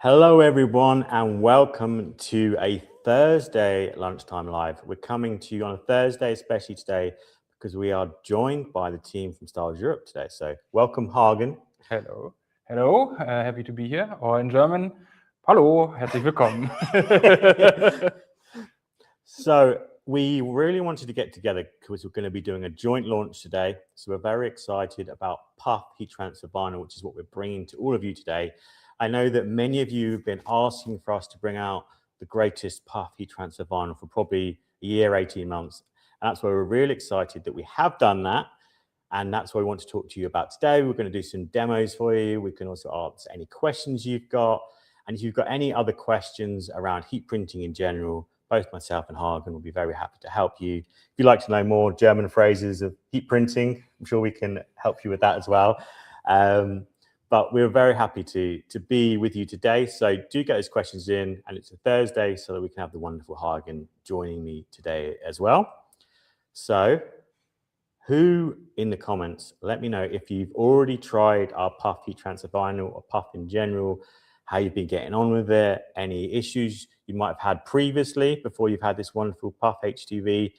Hello everyone and welcome to a Thursday lunchtime live. We're coming to you on a Thursday, especially today, because we are joined by the team from Stahls Europe today. So welcome Hagen. Hello. Hello, happy to be here. Or in German, hallo, herzlich willkommen. So we really wanted to get together because we're going to be doing a joint launch today. So we're very excited about Puff Heat Transfer Vinyl, which is what we're bringing to all of you today. I know that many of you have been asking for us to bring out the greatest Puff Heat Transfer Vinyl for probably a year, 18 months. And that's why we're really excited that we have done that. And that's what we want to talk to you about today. We're going to do some demos for you. We can also answer any questions you've got. And if you've got any other questions around heat printing in general, both myself and Hagen will be very happy to help you. If you'd like to know more German phrases of heat printing, I'm sure we can help you with that as well. But we're very happy to be with you today. So do get those questions in, and it's a Thursday so that we can have the wonderful Hagen joining me today as well. So who in the comments, let me know if you've already tried our Puff Heat Transfer Vinyl or Puff in general, how you've been getting on with it, any issues you might have had previously before you've had this wonderful Puff HTV.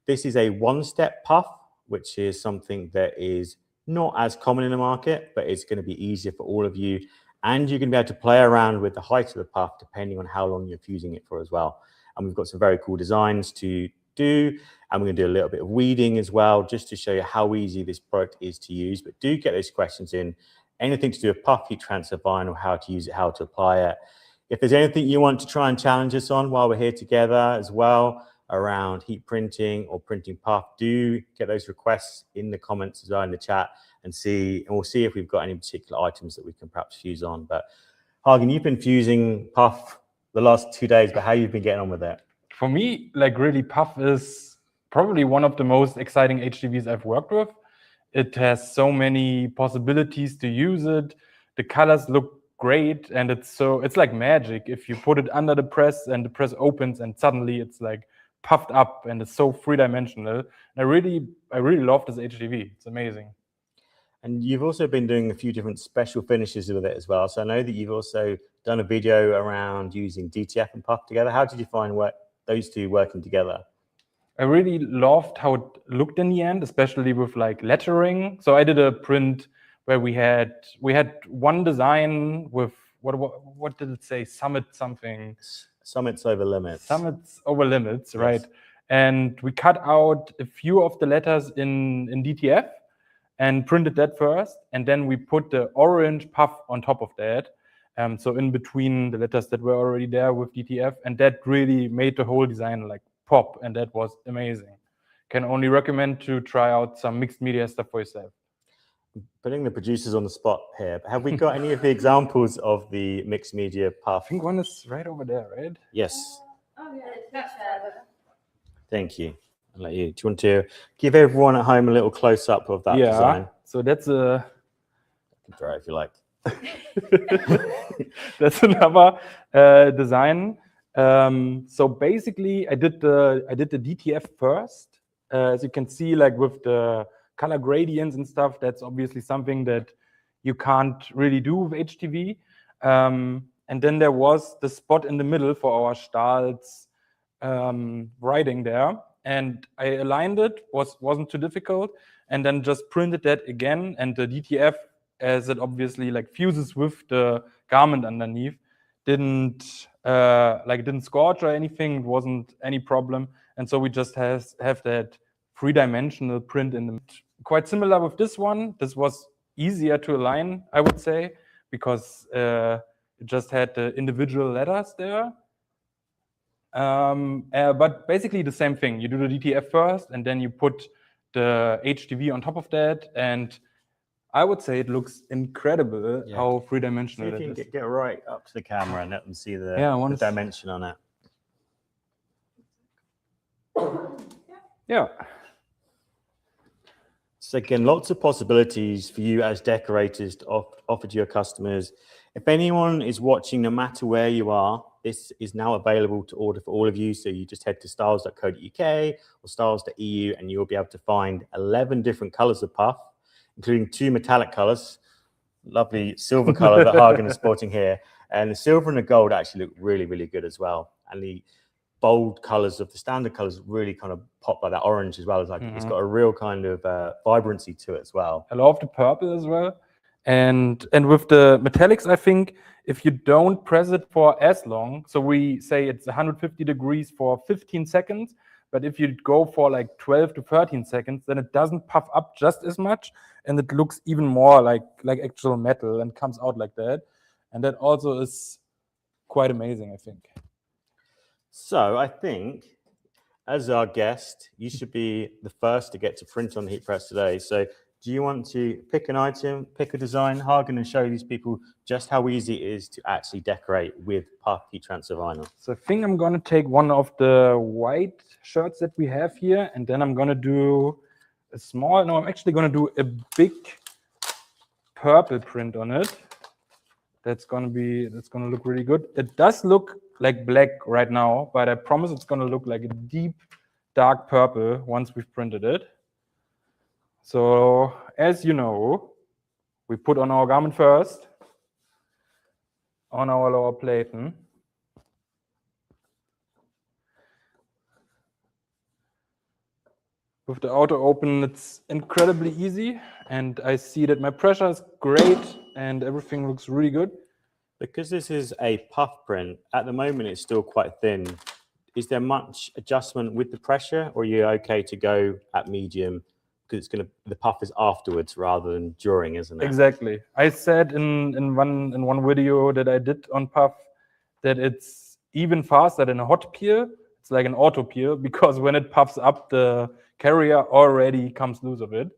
This is a one-step puff, which is something that is not as common in the market, but it's going to be easier for all of you. And you're going to be able to play around with the height of the puff depending on how long you're fusing it for as well. And we've got some very cool designs to do. And we're going to do a little bit of weeding as well, just to show you how easy this product is to use. But do get those questions in. Anything to do with Puff Heat Transfer Vinyl, how to use it, how to apply it. If there's anything you want to try and challenge us on while we're here together as well, around heat printing or printing puff, do get those requests in the comments as well in the chat and we'll see if we've got any particular items that we can perhaps fuse on. But Hagen, you've been fusing puff the last 2 days, but how you've been getting on with it? For me, like really puff is probably one of the most exciting HTVs I've worked with. It has so many possibilities to use it. The colors look great, and it's like magic. If you put it under the press and the press opens and suddenly it's like puffed up and it's so three-dimensional. I really love this HTV. It's amazing. And you've also been doing a few different special finishes with it as well. So I know that you've also done a video around using DTF and puff together. How did you find those two working together? I really loved how it looked in the end, especially with like lettering. So I did a print where we had one design with what did it say? Summit something. Summits over limits. Summits over limits, yes. Right? And we cut out a few of the letters in DTF and printed that first, and then we put the orange puff on top of that. So in between the letters that were already there with DTF, and that really made the whole design like pop, and that was amazing. Can only recommend to try out some mixed media stuff for yourself. Putting the producers on the spot here, have we got any of the examples of the mixed media puff? I think one is right over there, right? Yes. Oh yeah, thank you. I'll let you. Do you want to give everyone at home a little close-up of that design? So that's a... You can try if you like. That's another design. So basically, I did the DTF first. As you can see, like with the color gradients and stuff, that's obviously something that you can't really do with HTV. And then there was the spot in the middle for our Stahls writing there, and I aligned it. Wasn't too difficult, and then just printed that again. And the DTF, as it obviously like fuses with the garment underneath, didn't scorch or anything. It wasn't any problem, and so we just have that three-dimensional print in the. Quite similar with this one. This was easier to align, I would say, because it just had the individual letters there. But basically the same thing. You do the DTF first, and then you put the HTV on top of that, and I would say it looks incredible how three-dimensional it is. See if you can get right up to the camera and let them see the dimension on it. Yeah. So again, lots of possibilities for you as decorators to offer to your customers. If anyone is watching, no matter where you are, this is now available to order for all of you. So you just head to stahls.co.uk or stahls.eu, and you'll be able to find 11 different colors of puff, including 2 metallic colors, lovely silver color that Hagen is sporting here, And the silver and the gold actually look really, really good as well. And the bold colors of the standard colors really kind of pop like that orange as well. It's like it's got a real kind of vibrancy to it as well. I love the purple as well. And with the metallics, I think if you don't press it for as long, so we say it's 150 degrees for 15 seconds, but if you go for like 12 to 13 seconds, then it doesn't puff up just as much, and it looks even more like actual metal and comes out like that. And that also is quite amazing, I think. So I think, as our guest, you should be the first to get to print on the heat press today. So do you want to pick an item, pick a design, Hagen, and show these people just how easy it is to actually decorate with Puff heat transfer vinyl? So I think I'm going to take one of the white shirts that we have here, and then I'm going to do a small, no, I'm actually going to do a big purple print on it. That's going to look really good. It does look like black right now, but I promise it's going to look like a deep, dark purple once we've printed it. So, as you know, we put on our garment first, on our lower platen. With the auto open, it's incredibly easy, and I see that my pressure is great and everything looks really good. Because this is a puff print, at the moment it's still quite thin. Is there much adjustment with the pressure, or are you okay to go at medium? Because the puff is afterwards rather than during, isn't it? Exactly. I said in one video that I did on puff that it's even faster than a hot peel. It's like an auto peel, because when it puffs up, the carrier already comes loose of it.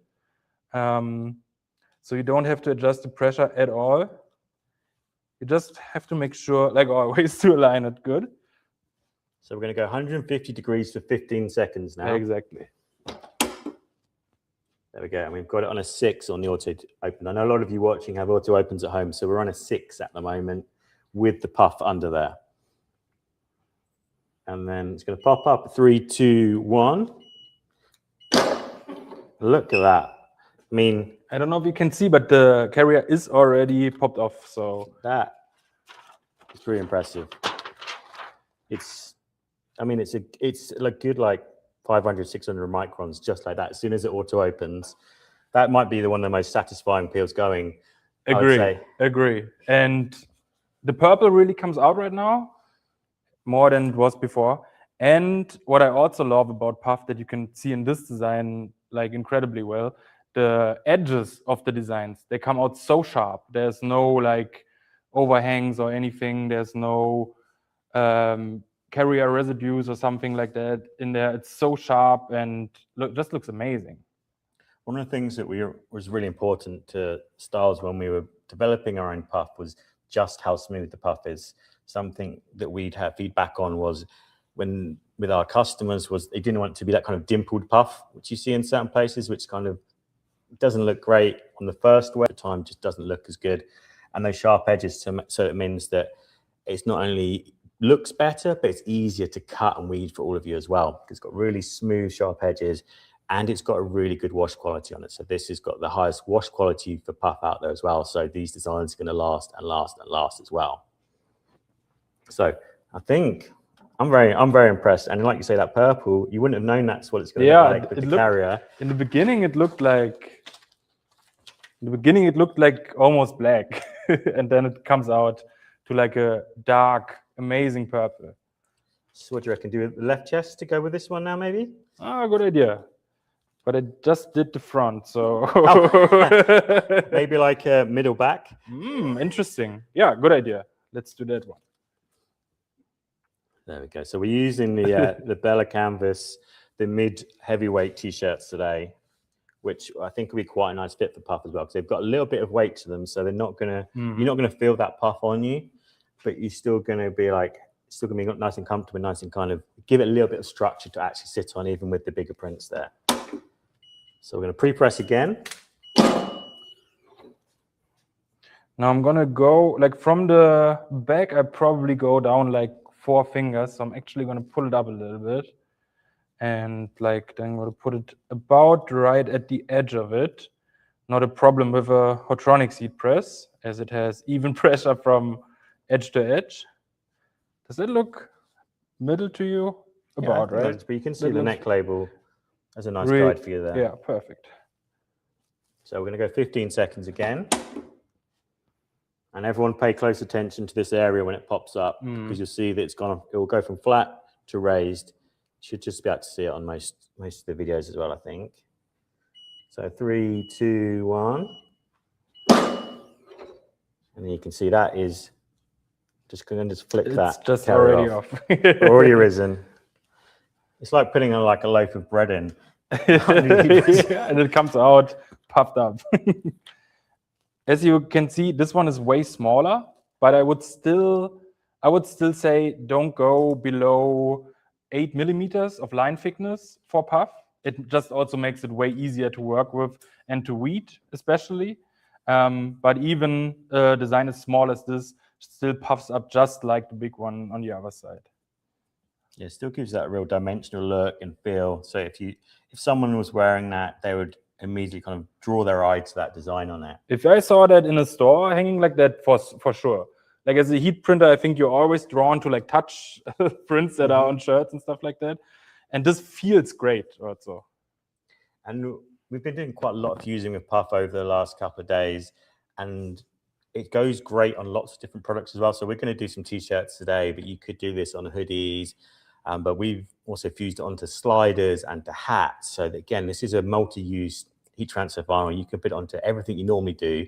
So you don't have to adjust the pressure at all. You just have to make sure, like always, to align it good. So we're going to go 150 degrees for 15 seconds now. Exactly. There we go. And we've got it on a 6 on the auto open. I know a lot of you watching have auto opens at home, so we're on a 6 at the moment with the puff under there. And then it's going to pop up. 3, 2, 1. Look at that. I mean, I don't know if you can see, but the carrier is already popped off. So that is pretty impressive. It's like good, like 500, 600 microns, just like that. As soon as it auto opens, that might be one of the most satisfying peels going. Agree. And the purple really comes out right now more than it was before. And what I also love about puff that you can see in this design like incredibly well, the edges of the designs, they come out so sharp. There's no like overhangs or anything. There's no carrier residues or something like that in there. It's so sharp and just looks amazing. One of the things that was really important to Stahls when we were developing our own puff was just how smooth the puff is. Something that we'd have feedback on was with our customers was they didn't want it to be that kind of dimpled puff, which you see in certain places, which kind of doesn't look great on the first wear. At the time, just doesn't look as good. And those sharp edges, so it means that it's not only looks better, but it's easier to cut and weed for all of you as well. It's got really smooth, sharp edges, and it's got a really good wash quality on it. So this has got the highest wash quality for puff out there as well. So these designs are going to last and last and last as well. So I think I'm very impressed. And like you say, that purple, you wouldn't have known that's what it's going to look like with the carrier. In the beginning, it looked like almost black, and then it comes out to like a dark, amazing purple. So what do you reckon? Do the left chest to go with this one now, maybe? Ah, good idea. But I just did the front, so maybe like a middle back. Interesting. Yeah, good idea. Let's do that one. There we go. So we're using the Bella canvas, the mid heavyweight t-shirts today, which I think will be quite a nice fit for puff as well, because they've got a little bit of weight to them, so they're not gonna you're not gonna feel that puff on you, but you're still gonna be nice and comfortable, nice and kind of give it a little bit of structure to actually sit on, even with the bigger prints there. So we're gonna pre-press again. Now I'm gonna go like from the back. I probably go down like 4 fingers. So I'm actually gonna pull it up a little bit, and like then I'm gonna put it about right at the edge of it. Not a problem with a Hotronics heat press, as it has even pressure from edge to edge. Does it look middle to you? About, right? But you can see the neck label as a nice Really, guide for you there. Yeah, perfect. So we're going to go 15 seconds again. And everyone pay close attention to this area when it pops up, because you'll see that it will go from flat to raised. You should just be able to see it on most of the videos as well, I think. So 3, 2, 1. And then you can see that is just going to just flick that. It's just already off. Already risen. It's like putting like a loaf of bread in. And it comes out puffed up. As you can see, this one is way smaller, but I would still say don't go below 8 millimeters of line thickness for puff. It just also makes it way easier to work with and to weed, especially. But even a design as small as this still puffs up just like the big one on the other side. Yeah, it still gives that real dimensional look and feel. So if someone was wearing that, they would immediately kind of draw their eye to that design on it. If I saw that in a store hanging like that, for sure. Like as a heat printer, I think you're always drawn to like touch prints that are on shirts and stuff like that. And this feels great also. And we've been doing quite a lot of fusing with puff over the last couple of days, and it goes great on lots of different products as well. So we're going to do some t-shirts today, but you could do this on hoodies. But we've also fused it onto sliders and to hats. So that, again, this is a multi-use heat transfer vinyl. You can put it onto everything you normally do.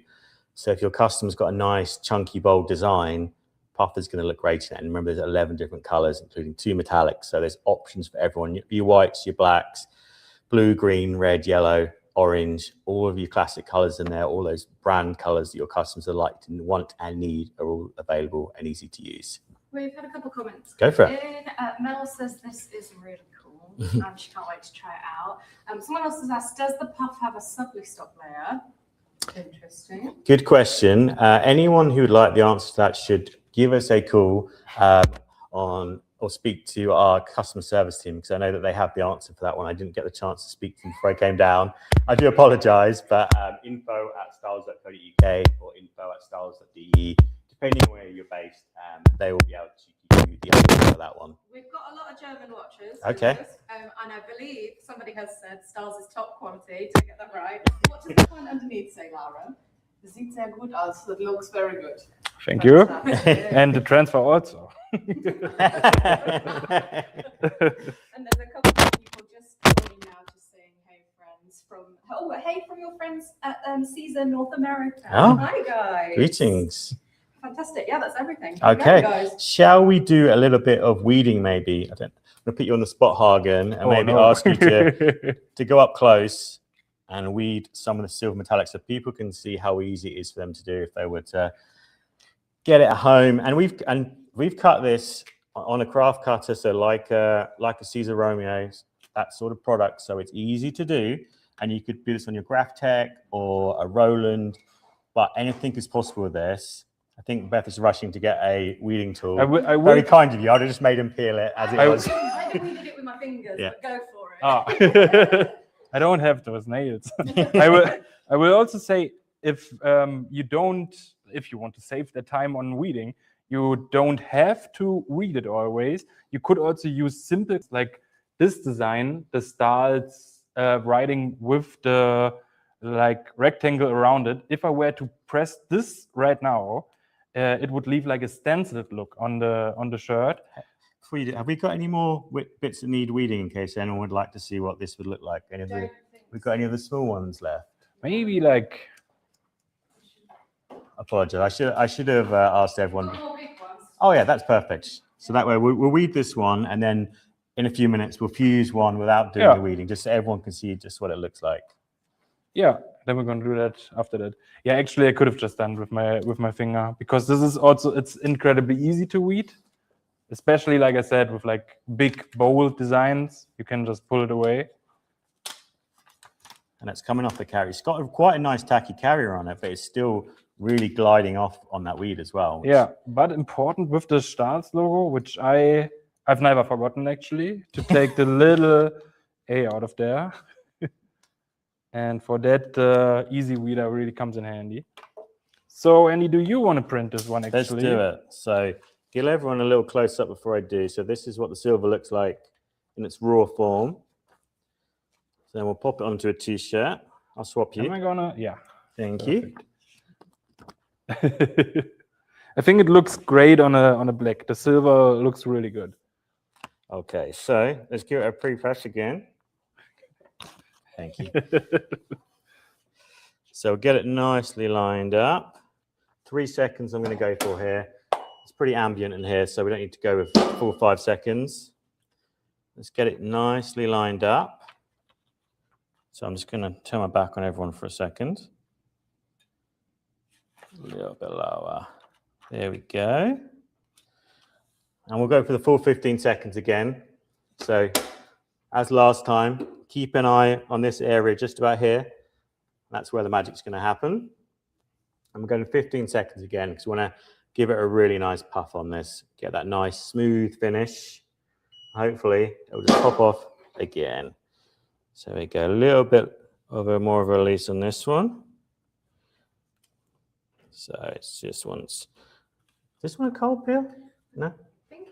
So if your customer's got a nice, chunky, bold design, puff is going to look great in it. And remember, there's 11 different colors, including 2 metallics. So there's options for everyone. Your whites, your blacks, blue, green, red, yellow, orange, all of your classic colors in there, all those brand colors that your customers are like to want and need are all available and easy to use. We've had a couple of comments. Go for it. Mel says this is really cool. She can't wait to try it out. Someone else has asked, does the puff have a subly stock layer? Interesting. Good question. Anyone who would like the answer to that should give us a call or speak to our customer service team, because I know that they have the answer for that one. I didn't get the chance to speak to them before I came down. I do apologize, but info@stahls.co.uk or info@stahls.de, depending on where you're based, they will be able to give you the answer for that one. We've got a lot of German watchers. Okay. And I believe somebody has said Stahls is top quality. To get that right. What does the one underneath say, Lara? It sieht sehr gut aus. It looks very good. Thank you. And the transfer also. And there's a couple of people just joining now, just saying, "Hey, friends from your friends at Caesar North America." Oh. Hi, guys. Greetings. Fantastic. Yeah, that's everything. Okay. Guys. Shall we do a little bit of weeding, maybe? I'm going to put you on the spot, Hagen, and ask you to go up close and weed some of the silver metallics so people can see how easy it is for them to do if they were to get it at home. And we've cut this on a craft cutter, so like a Caesar Romeo, that sort of product. So it's easy to do, and you could do this on your Graphtec or a Roland, but anything is possible with this. I think Beth is rushing to get a weeding tool. Very kind of you. I'd have just made him peel it as it was. I weeded it with my fingers, Yeah. but go for it. Ah. I don't have those nails. I will also say, if you want to save the time on weeding, you don't have to weed it always. You could also use simple, like this design, the Stahls writing with the like rectangle around it. If I were to press this right now, it would leave like a stenciled look on the shirt. Have we got any more bits that need weeding in case anyone would like to see what this would look like? We've got any of the small ones left? Maybe like. Apologize. I should have asked everyone. Oh yeah, that's perfect. So that way we'll weed this one, and then in a few minutes we'll fuse one without doing the weeding, just so everyone can see just what it looks like. Yeah, then we're gonna do that after that. Yeah, actually I could have just done with my finger, because this is also, it's incredibly easy to weed, especially like I said, with like big bold designs. You can just pull it away. And it's coming off the carrier. It's got quite a nice tacky carrier on it, but it's still really gliding off on that weed as well. Yeah, but important with the Stahls logo, which I've never forgotten actually, to take the little A out of there. And for that, easy weeder really comes in handy. So, Andy, do you want to print this one, Let's actually? do it. So give everyone a little close-up before I do. So this is what the silver looks like in its raw form. So then we'll pop it onto a T-shirt. I'll swap you. Am I gonna? Yeah. Thank you. I think it looks great on a black. The silver looks really good. Okay, so let's give it a pre-press again. Thank you. So get it nicely lined up. 3 seconds I'm going to go for here. It's pretty ambient in here, so we don't need to go with full 5 seconds. Let's get it nicely lined up. So I'm just going to turn my back on everyone for a second. A little bit lower. There we go. And we'll go for the full 15 seconds again. So as last time, keep an eye on this area just about here. That's where the magic's going to happen. And we're going to 15 seconds again because we want to give it a really nice puff on this. Get that nice smooth finish. Hopefully it'll just pop off again. So we go a little bit of a more of a release on this one. So it's just once. This one a cold peel? No? I think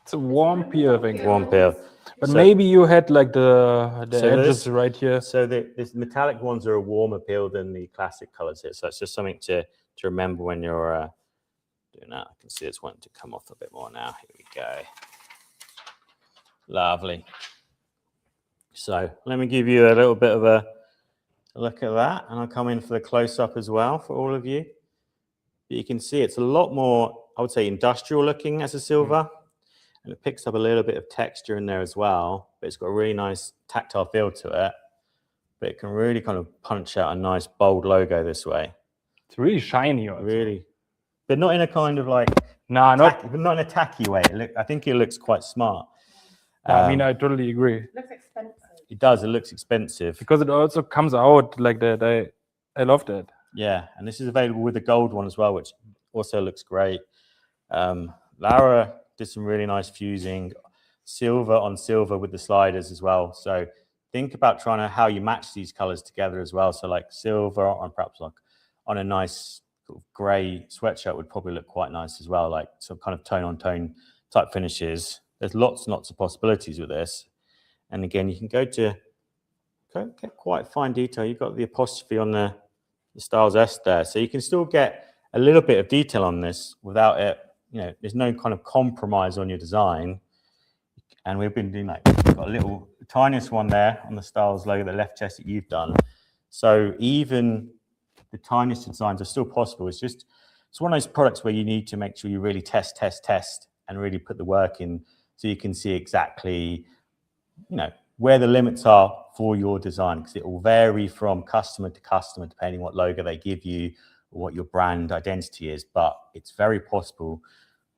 It's a warm peel, I think. Warm peel. But So- maybe you had like the So edges this- right here. So these metallic ones are a warmer peel than the classic colors here. So it's just something to remember when you're doing that. I can see it's wanting to come off a bit more now. Here we go. Lovely. So let me give you a little bit of a look at that. And I'll come in for the close-up as well for all of you. But you can see it's a lot more, I would say, industrial looking as a silver. And it picks up a little bit of texture in there as well. But it's got a really nice tactile feel to it. But it can really kind of punch out a nice bold logo this way. It's really shiny. Also. Really. But not in a kind of like, Nah, not. not in a tacky way. I think it looks quite smart. I mean, I totally agree. Looks expensive. It does. It looks expensive. Because it also comes out like that. I love that. Yeah. And this is available with the gold one as well, which also looks great. Lara did some really nice fusing, silver on silver with the sliders as well. So think about trying to how you match these colors together as well. So like silver on perhaps like on a nice sort of gray sweatshirt would probably look quite nice as well. Like some kind of tone on tone type finishes. There's lots and lots of possibilities with this. And again, you can get quite fine detail. You've got the apostrophe on the Stahls S there. So you can still get a little bit of detail on this without it, there's no kind of compromise on your design. And we've been doing like, we've got a little, the tiniest one there on the Stahls logo, the left chest that you've done. So even the tiniest designs are still possible. It's one of those products where you need to make sure you really test, and really put the work in so you can see exactly, where the limits are for your design, because it will vary from customer to customer depending what logo they give you or what your brand identity is. But it's very possible,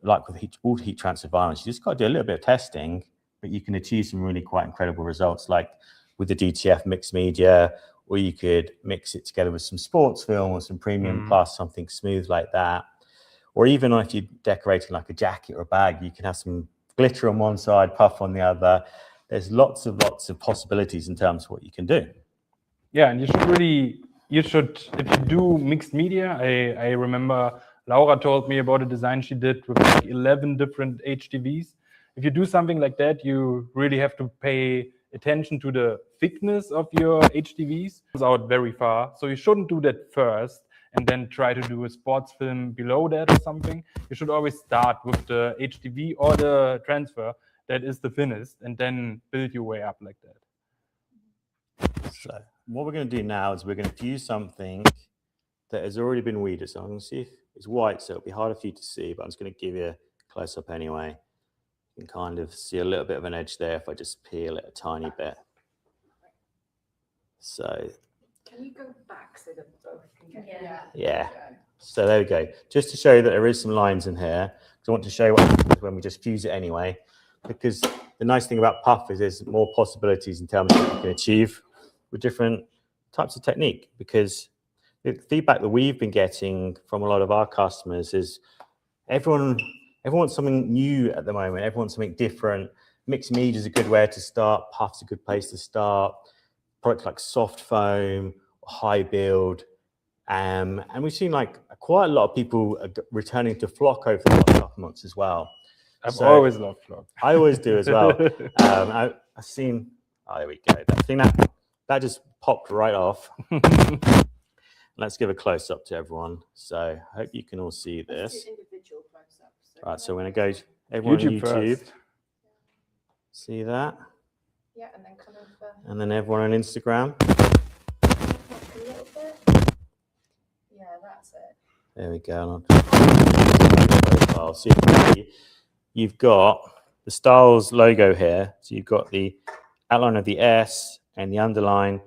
like with all heat transfer vinyls, you just got to do a little bit of testing, but you can achieve some really quite incredible results, like with the DTF mixed media, or you could mix it together with some sports film or some premium plus, something smooth like that. Or even if you're decorating like a jacket or a bag, you can have some glitter on one side, puff on the other. There's lots of possibilities in terms of what you can do. Yeah, and you should, if you do mixed media, I remember Laura told me about a design she did with like 11 different HTVs. If you do something like that, you really have to pay attention to the thickness of your HTVs. It comes out very far, so you shouldn't do that first and then try to do a sports film below that or something. You should always start with the HTV or the transfer that is the thinnest, and then build your way up like that. So what we're going to do now is we're going to fuse something that has already been weeded. So I'm going to see if it's white, so it'll be harder for you to see, but I'm just going to give you a close-up anyway. You can kind of see a little bit of an edge there if I just peel it a tiny bit. So Can you go back so that both can get yeah. So there we go. Just to show you that there is some lines in here, because I want to show you what happens when we just fuse it anyway. Because the nice thing about puff is there's more possibilities in terms of what you can achieve with different types of technique. Because the feedback that we've been getting from a lot of our customers is everyone wants something new at the moment. Everyone wants something different. Mixed media is a good way to start. Puff's a good place to start. Products like soft foam, high build, And we've seen like quite a lot of people returning to Flock over the last couple of months as well. I've always loved Flock. I always do as well. I've seen, oh, there we go. I think that just popped right off. Let's give a close up to everyone. So I hope you can all see this. Let's do individual close-ups. Right, so we're going to go everyone on YouTube. First. See that? Yeah, and then kind of. And then everyone on Instagram. A little bit. Yeah, that's it. There we go. Profile. So you can see you've got the Stahls logo here. So you've got the outline of the S and the underline.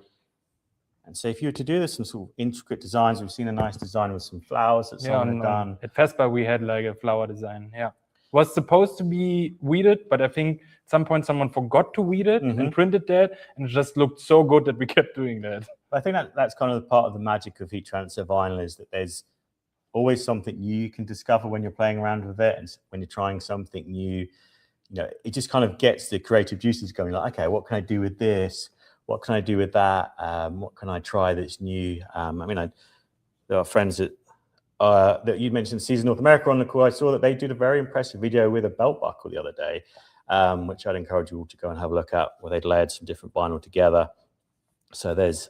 And so if you were to do this, some sort of intricate designs, we've seen a nice design with some flowers that someone had done. At FESPA, we had like a flower design. Yeah. Was supposed to be weeded, but I think at some point someone forgot to weed it and printed that, and it just looked so good that we kept doing that. I think that's kind of part of the magic of heat transfer vinyl, is that there's always something new you can discover when you're playing around with it, and when you're trying something new, you know, it just kind of gets the creative juices going. Like, okay, what can I do with this? What can I do with that? What can I try that's new? I mean, there are friends that you mentioned, Season North America on the call. I saw that they did a very impressive video with a belt buckle the other day, which I'd encourage you all to go and have a look at, where they'd layered some different vinyl together. So there's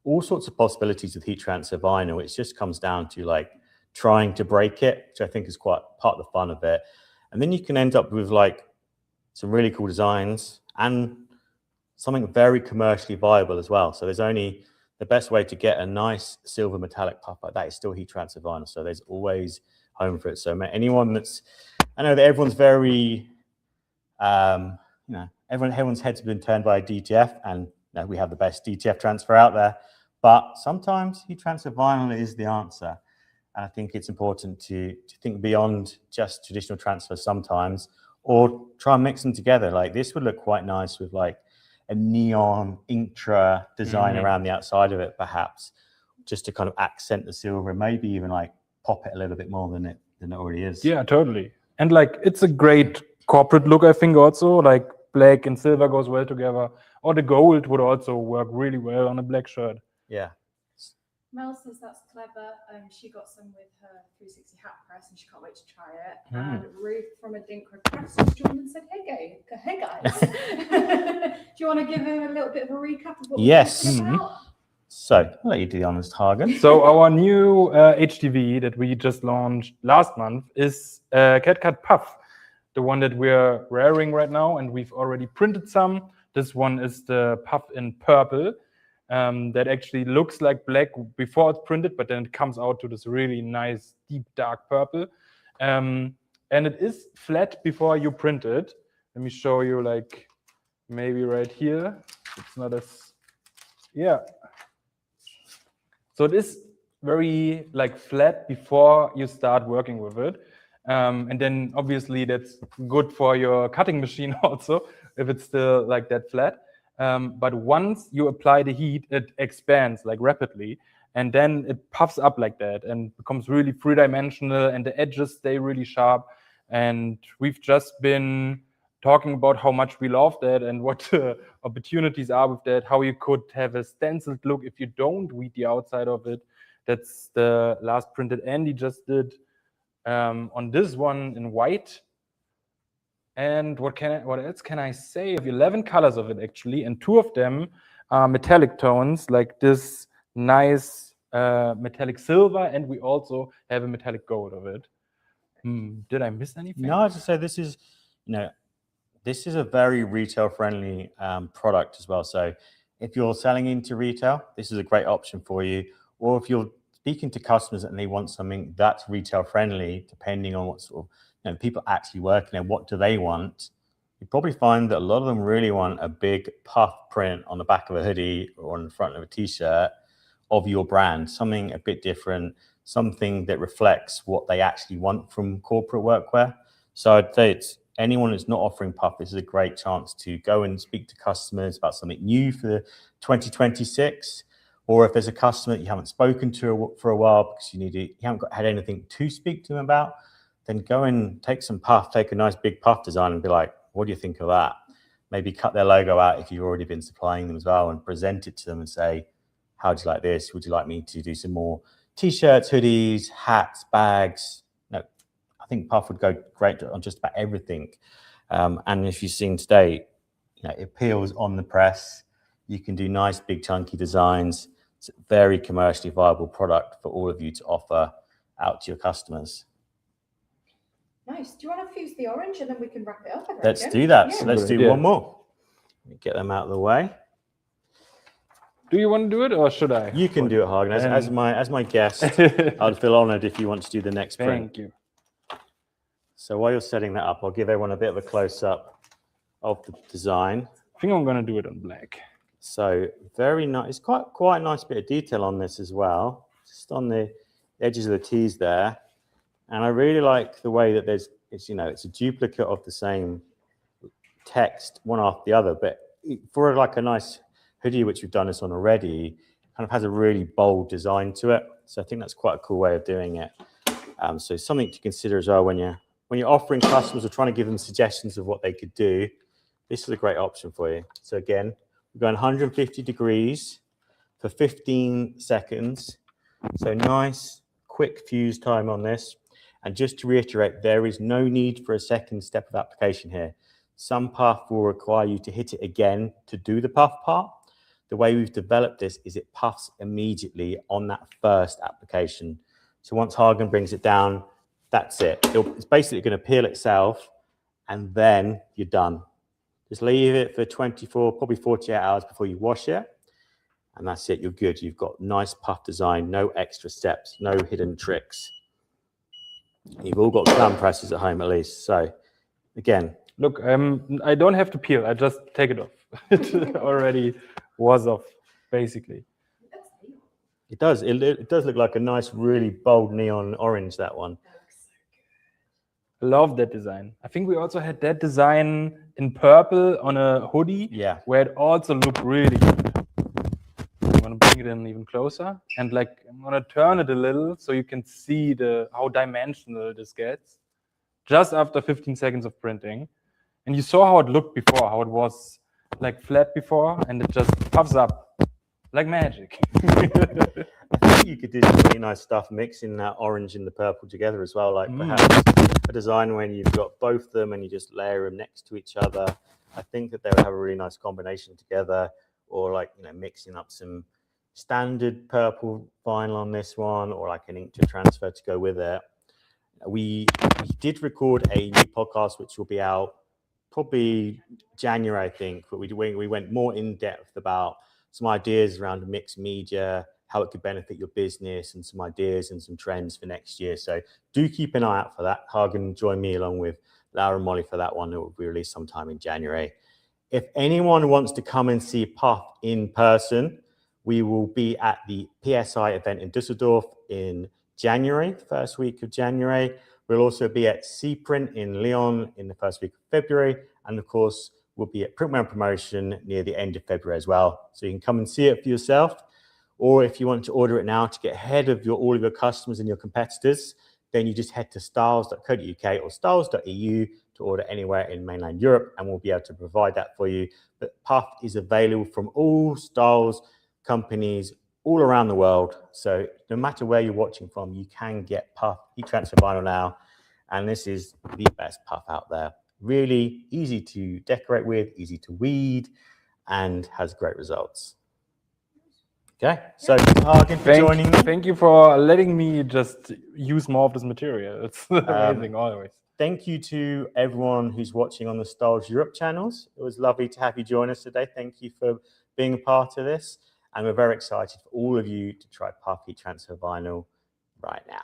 all sorts of possibilities with heat transfer vinyl. It just comes down to like trying to break it, which I think is quite part of the fun of it. And then you can end up with like some really cool designs and something very commercially viable as well. So there's only the best way to get a nice silver metallic puff like that is still heat transfer vinyl. So there's always home for it. So anyone that's, I know that everyone's very, you know, everyone's heads have been turned by a DTF, and you know, we have the best DTF transfer out there. But sometimes heat transfer vinyl is the answer. And I think it's important to think beyond just traditional transfer sometimes, or try and mix them together. Like this would look quite nice with like a neon Intra design around the outside of it, perhaps, just to kind of accent the silver and maybe even like pop it a little bit more than it already is. Yeah, totally. And like it's a great corporate look, I think, also. Like black and silver goes well together. Or the gold would also work really well on a black shirt. Yeah. Mel says that's clever. She got some with her 360 hat press and she can't wait to try it. And Ruth from a Dink Request joined and said, hey guys. Do you want to give him a little bit of a recap of what we're talking about? So I'll let you do the honors, Hagen. So our new HTV that we just launched last month is CAD-CUT Puff, the one that we're wearing right now, and we've already printed some. This one is the Puff in purple. That actually looks like black before it's printed, but then it comes out to this really nice, deep, dark purple. And it is flat before you print it. Let me show you, like, maybe right here. It's not as, yeah. So it is very, like, flat before you start working with it. And then, obviously, that's good for your cutting machine also, if it's still, like, that flat. But once you apply the heat, it expands like rapidly, and then it puffs up like that and becomes really three-dimensional, and the edges stay really sharp. And we've just been talking about how much we love that and what opportunities are with that, how you could have a stenciled look if you don't weed the outside of it. That's the last printed Andy just did on this one in white. And what else can I say? I have 11 colors of it actually, and 2 of them are metallic tones, like this nice metallic silver, and we also have a metallic gold of it. Did I miss anything? No, as I say, this is, you know, this is a very retail-friendly product as well. So if you're selling into retail, this is a great option for you. Or if you're speaking to customers and they want something that's retail-friendly, depending on what sort of people actually working and what do they want, you probably find that a lot of them really want a big puff print on the back of a hoodie or on the front of a t-shirt of your brand, something a bit different, something that reflects what they actually want from corporate workwear. So I'd say it's anyone that's not offering puff, this is a great chance to go and speak to customers about something new for 2026. Or if there's a customer that you haven't spoken to for a while because you haven't had anything to speak to them about, then go and take some puff, take a nice big puff design and be like, what do you think of that? Maybe cut their logo out if you've already been supplying them as well, and present it to them and say, how do you like this? Would you like me to do some more t-shirts, hoodies, hats, bags. No, I think Puff would go great on just about everything. And if you've seen today, it peels on the press. You can do nice, big, chunky designs. It's a very commercially viable product for all of you to offer out to your customers. Nice. Do you want to fuse the orange and then we can wrap it up? Let's do that. Yeah. So let's do one more. Let me get them out of the way. Do you want to do it or should I? You can do it, Hagen. As my guest, I'd feel honoured if you want to do the next print. Thank you. So while you're setting that up, I'll give everyone a bit of a close-up of the design. I think I'm going to do it on black. So very nice. It's quite a nice bit of detail on this as well, just on the edges of the T's there. And I really like the way that it's a duplicate of the same text, one after the other. But for like a nice hoodie, which we've done this on already, kind of has a really bold design to it. So I think that's quite a cool way of doing it. So something to consider as well when you're offering customers or trying to give them suggestions of what they could do. This is a great option for you. So again, we're going 150 degrees for 15 seconds. So nice, quick fuse time on this. And just to reiterate, there is no need for a second step of application here. Some puff will require you to hit it again to do the puff part. The way we've developed this is it puffs immediately on that first application. So once Hagen brings it down, that's it. It's basically going to peel itself, and then you're done. Just leave it for 24, probably 48 hours before you wash it. And that's it, you're good. You've got nice puff design, no extra steps, no hidden tricks. You've all got clam presses at home at least. So again. Look, I don't have to peel, I just take it off. It already was off, basically. It does. It does look like a nice, really bold neon orange, that one. I love that design. I think we also had that design in purple on a hoodie, where it also looked really good. I'm gonna bring it in even closer, and I'm gonna turn it a little so you can see how dimensional this gets. Just after 15 seconds of printing, and you saw how it looked before, how it was flat before, and it just puffs up like magic. I think you could do some really nice stuff mixing that orange and the purple together as well, perhaps a design when you've got both of them and you just layer them next to each other. I think that they would have a really nice combination together, or mixing up some standard purple vinyl on this one, or an inkjet transfer to go with it. We did record a new podcast which will be out probably January, I think, but we went more in depth about some ideas around mixed media, how it could benefit your business, and some ideas and some trends for next year. So do keep an eye out for that. Hagen joined me along with Laura and Molly for that one. It will be released sometime in January. If anyone wants to come and see Puff in person, we will be at the PSI event in Düsseldorf in January, the first week of January. We'll also be at C-Print in Lyon in the first week of February. And of course, we'll be at Printwear Promotion near the end of February as well. So you can come and see it for yourself. Or if you want to order it now to get ahead of all of your customers and your competitors, then you just head to stahls.co.uk or stahls.eu to order anywhere in mainland Europe, and we'll be able to provide that for you. But Puff is available from all Stahls companies all around the world. So no matter where you're watching from, you can get Puff heat transfer vinyl now. And this is the best Puff out there. Really easy to decorate with, easy to weed, and has great results. Okay, so Hagen for joining me. Thank you for letting me just use more of this material. It's amazing always. Thank you to everyone who's watching on the Stahls Europe channels. It was lovely to have you join us today. Thank you for being a part of this. And we're very excited for all of you to try Puff heat transfer vinyl right now.